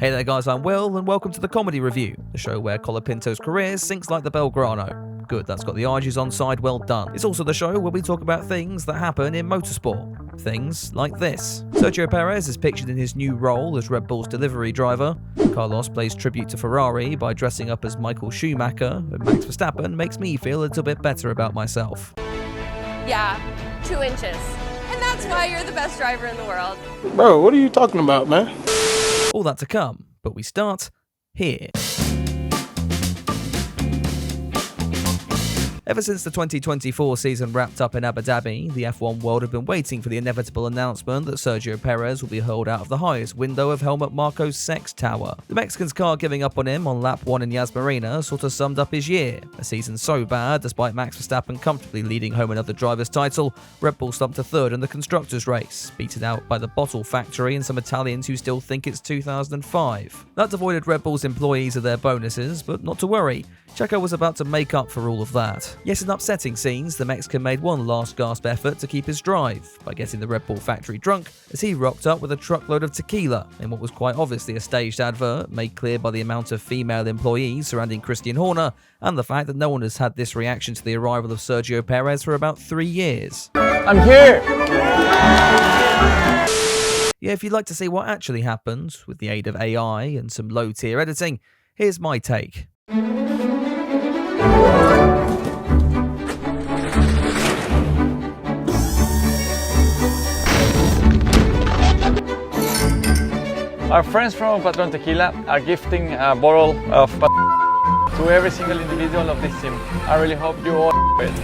Hey there guys, I'm Will, and welcome to the Comedy Review, the show where Colapinto's career sinks like the Belgrano. Good, that's got the R's on side, well done. It's also the show where we talk about things that happen in motorsport. Things like this. Sergio Perez is pictured in his new role as Red Bull's delivery driver. Carlos plays tribute to Ferrari by dressing up as Michael Schumacher, and Max Verstappen makes me feel a little bit better about myself. Yeah, 2 inches. And that's why you're the best driver in the world. Bro, what are you talking about, man? All that to come, but we start here. Ever since the 2024 season wrapped up in Abu Dhabi, the F1 world have been waiting for the inevitable announcement that Sergio Perez will be hurled out of the highest window of Helmut Marko's sex tower. The Mexican's car giving up on him on lap 1 in Yas Marina sort of summed up his year. A season so bad, despite Max Verstappen comfortably leading home another driver's title, Red Bull slumped to third in the constructors' race, beaten out by the Bottle Factory and some Italians who still think it's 2005. That avoided Red Bull's employees of their bonuses, but not to worry. Checo was about to make up for all of that. Yet in upsetting scenes, the Mexican made one last gasp effort to keep his drive by getting the Red Bull factory drunk as he rocked up with a truckload of tequila in what was quite obviously a staged advert, made clear by the amount of female employees surrounding Christian Horner and the fact that no one has had this reaction to the arrival of Sergio Perez for about 3 years. I'm here! Yeah, if you'd like to see what actually happened with the aid of AI and some low-tier editing, here's my take. Our friends from Patron Tequila are gifting a bottle of to every single individual of this team. I really hope you all it.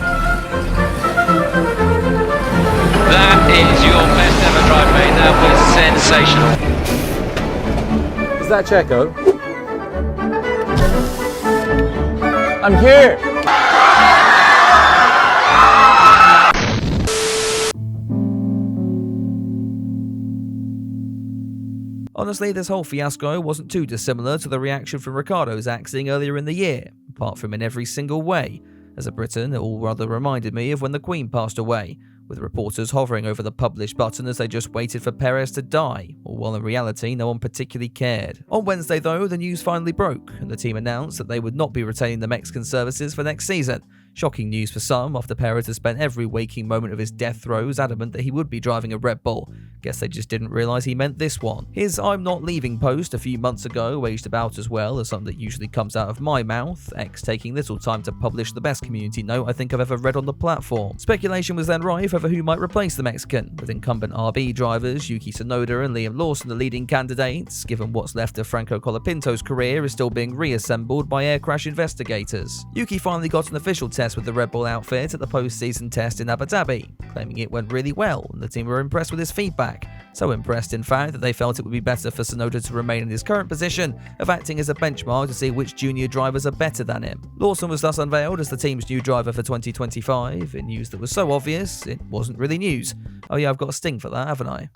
That is your best ever drive, mate. That was sensational. Is that Checo? I'm here! Honestly, this whole fiasco wasn't too dissimilar to the reaction from Ricciardo's axing earlier in the year, apart from in every single way. As a Briton, it all rather reminded me of when the Queen passed away, with reporters hovering over the publish button as they just waited for Perez to die, or while in reality no one particularly cared. On Wednesday though, the news finally broke, and the team announced that they would not be retaining the Mexican services for next season. Shocking news for some, after Perez has spent every waking moment of his death throes adamant that he would be driving a Red Bull. Guess they just didn't realise he meant this one. His "I'm not leaving" post a few months ago aged about as well as something that usually comes out of my mouth, X taking little time to publish the best community note I think I've ever read on the platform. Speculation was then rife over who might replace the Mexican, with incumbent RB drivers Yuki Tsunoda and Liam Lawson the leading candidates, given what's left of Franco Colapinto's career is still being reassembled by air crash investigators. Yuki finally got an official test with the Red Bull outfit at the post-season test in Abu Dhabi, claiming it went really well and the team were impressed with his feedback. So impressed, in fact, that they felt it would be better for Tsunoda to remain in his current position of acting as a benchmark to see which junior drivers are better than him. Lawson was thus unveiled as the team's new driver for 2025, in news that was so obvious it wasn't really news. Oh yeah, I've got a sting for that, haven't I?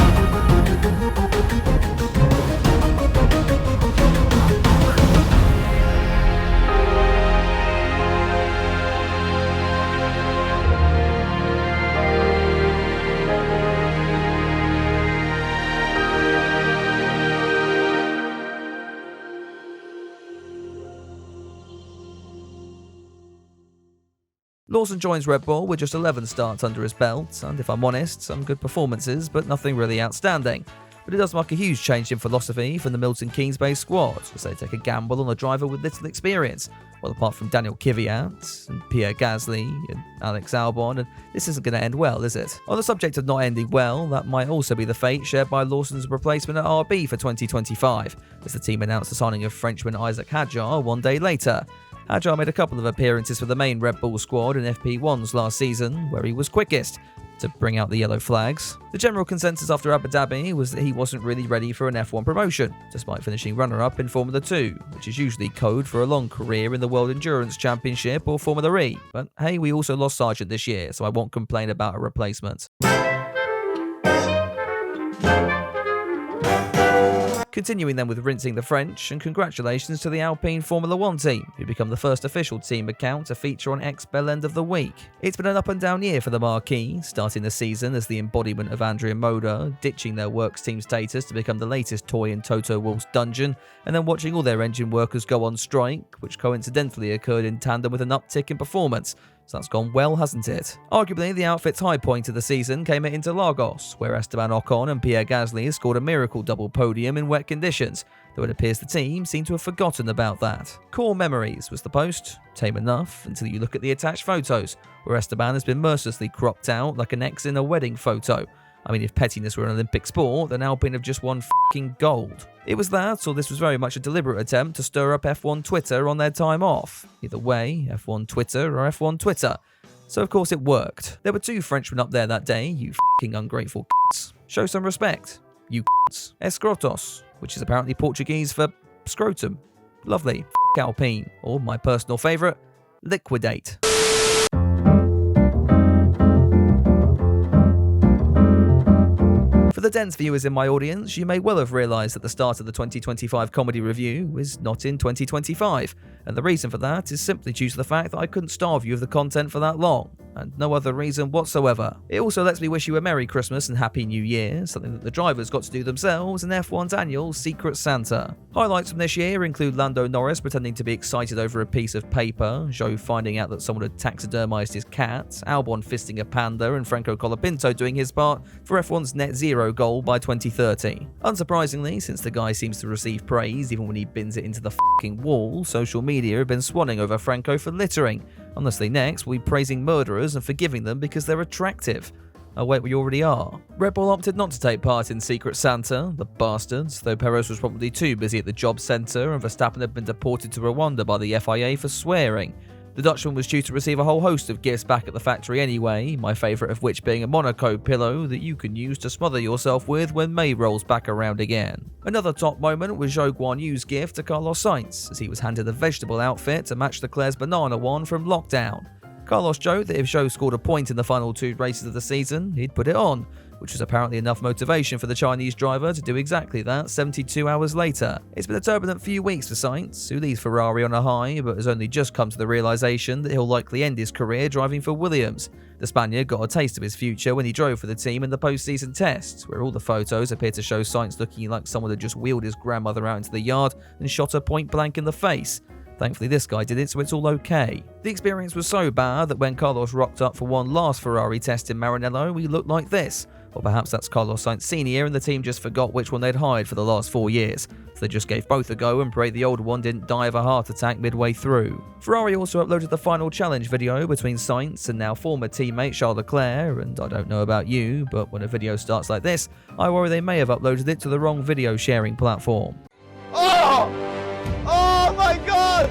Lawson joins Red Bull with just 11 starts under his belt, and if I'm honest, some good performances, but nothing really outstanding. But it does mark a huge change in philosophy from the Milton Keynes-based squad, as they take a gamble on a driver with little experience. Well, apart from Daniel Kvyat, and Pierre Gasly, and Alex Albon, and this isn't going to end well, is it? On the subject of not ending well, that might also be the fate shared by Lawson's replacement at RB for 2025, as the team announced the signing of Frenchman Isaac Hadjar one day later. Hadjar made a couple of appearances for the main Red Bull squad in FP1s last season, where he was quickest to bring out the yellow flags. The general consensus after Abu Dhabi was that he wasn't really ready for an F1 promotion, despite finishing runner-up in Formula 2, which is usually code for a long career in the World Endurance Championship or Formula E. But hey, we also lost Sargent this year, so I won't complain about a replacement. Continuing then with rinsing the French, and congratulations to the Alpine Formula 1 team, who become the first official team account to feature on X-Bell End of the Week. It's been an up and down year for the Marquis, starting the season as the embodiment of Andrea Moda, ditching their works team status to become the latest toy in Toto Wolff's dungeon, and then watching all their engine workers go on strike, which coincidentally occurred in tandem with an uptick in performance. So that's gone well, hasn't it? Arguably, the outfit's high point of the season came at Interlagos, where Esteban Ocon and Pierre Gasly scored a miracle double podium in wet conditions, though it appears the team seem to have forgotten about that. Core memories was the post, tame enough until you look at the attached photos, where Esteban has been mercilessly cropped out like an ex in a wedding photo. I mean, if pettiness were an Olympic sport, then Alpine have just won f***ing gold. It was that, or this was very much a deliberate attempt to stir up F1 Twitter on their time off. Either way, F1 Twitter or F1 Twitter. So of course it worked. There were 2 Frenchmen up there that day, you f***ing ungrateful c***s. Show some respect, you c***s. Escrotos, which is apparently Portuguese for scrotum. Lovely. F*** Alpine. Or my personal favourite, liquidate. For the dense viewers in my audience, you may well have realised that the start of the 2025 comedy review is not in 2025, and the reason for that is simply due to the fact that I couldn't starve you of the content for that long, and no other reason whatsoever. It also lets me wish you a Merry Christmas and Happy New Year, something that the drivers got to do themselves in F1's annual Secret Santa. Highlights from this year include Lando Norris pretending to be excited over a piece of paper, Zhou finding out that someone had taxidermised his cat, Albon fisting a panda, and Franco Colapinto doing his part for F1's net zero goal by 2030. Unsurprisingly, since the guy seems to receive praise even when he bins it into the f***ing wall, social media have been swanning over Franco for littering. Honestly, next we'll be praising murderers and forgiving them because they're attractive. Oh wait, we already are. Red Bull opted not to take part in Secret Santa, the bastards, though Perez was probably too busy at the job centre and Verstappen had been deported to Rwanda by the FIA for swearing. The Dutchman was due to receive a whole host of gifts back at the factory anyway, my favourite of which being a Monaco pillow that you can use to smother yourself with when May rolls back around again. Another top moment was Zhou Guanyu's gift to Carlos Sainz, as he was handed a vegetable outfit to match Leclerc's banana one from lockdown. Carlos joked that if Zhou scored a point in the final 2 races of the season, he'd put it on, which was apparently enough motivation for the Chinese driver to do exactly that 72 hours later. It's been a turbulent few weeks for Sainz, who leaves Ferrari on a high but has only just come to the realisation that he'll likely end his career driving for Williams. The Spaniard got a taste of his future when he drove for the team in the post-season tests, where all the photos appear to show Sainz looking like someone had just wheeled his grandmother out into the yard and shot her point blank in the face. Thankfully this guy did it, so it's all okay. The experience was so bad that when Carlos rocked up for one last Ferrari test in Maranello, we looked like this. Or perhaps that's Carlos Sainz Sr. and the team just forgot which one they'd hired for the last 4 years, so they just gave both a go and prayed the old one didn't die of a heart attack midway through. Ferrari also uploaded the final challenge video between Sainz and now former teammate Charles Leclerc, and I don't know about you, but when a video starts like this, I worry they may have uploaded it to the wrong video sharing platform. Oh! Oh my God!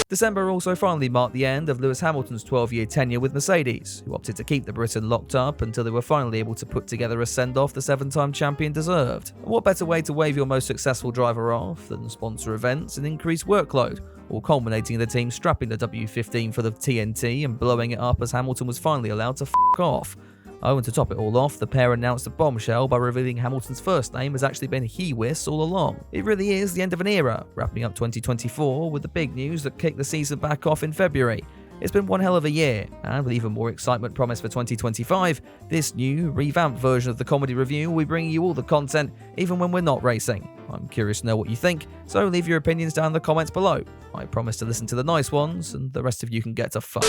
December also finally marked the end of Lewis Hamilton's 12-year tenure with Mercedes, who opted to keep the Briton locked up until they were finally able to put together a send-off the 7-time champion deserved. And what better way to wave your most successful driver off than sponsor events and increase workload, all culminating in the team strapping the W15 full of TNT and blowing it up as Hamilton was finally allowed to f*** off. Oh, and to top it all off, the pair announced a bombshell by revealing Hamilton's first name has actually been Hewiss all along. It really is the end of an era, wrapping up 2024 with the big news that kicked the season back off in February. It's been one hell of a year, and with even more excitement promised for 2025, this new, revamped version of the comedy review will be bringing you all the content even when we're not racing. I'm curious to know what you think, so leave your opinions down in the comments below. I promise to listen to the nice ones, and the rest of you can get to fuck.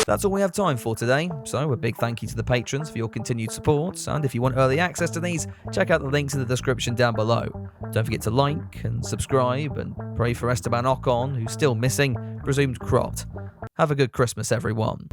That's all we have time for today, so a big thank you to the patrons for your continued support, and if you want early access to these, check out the links in the description down below. Don't forget to like and subscribe, and pray for Esteban Ocon, who's still missing, presumed cropped. Have a good Christmas, everyone.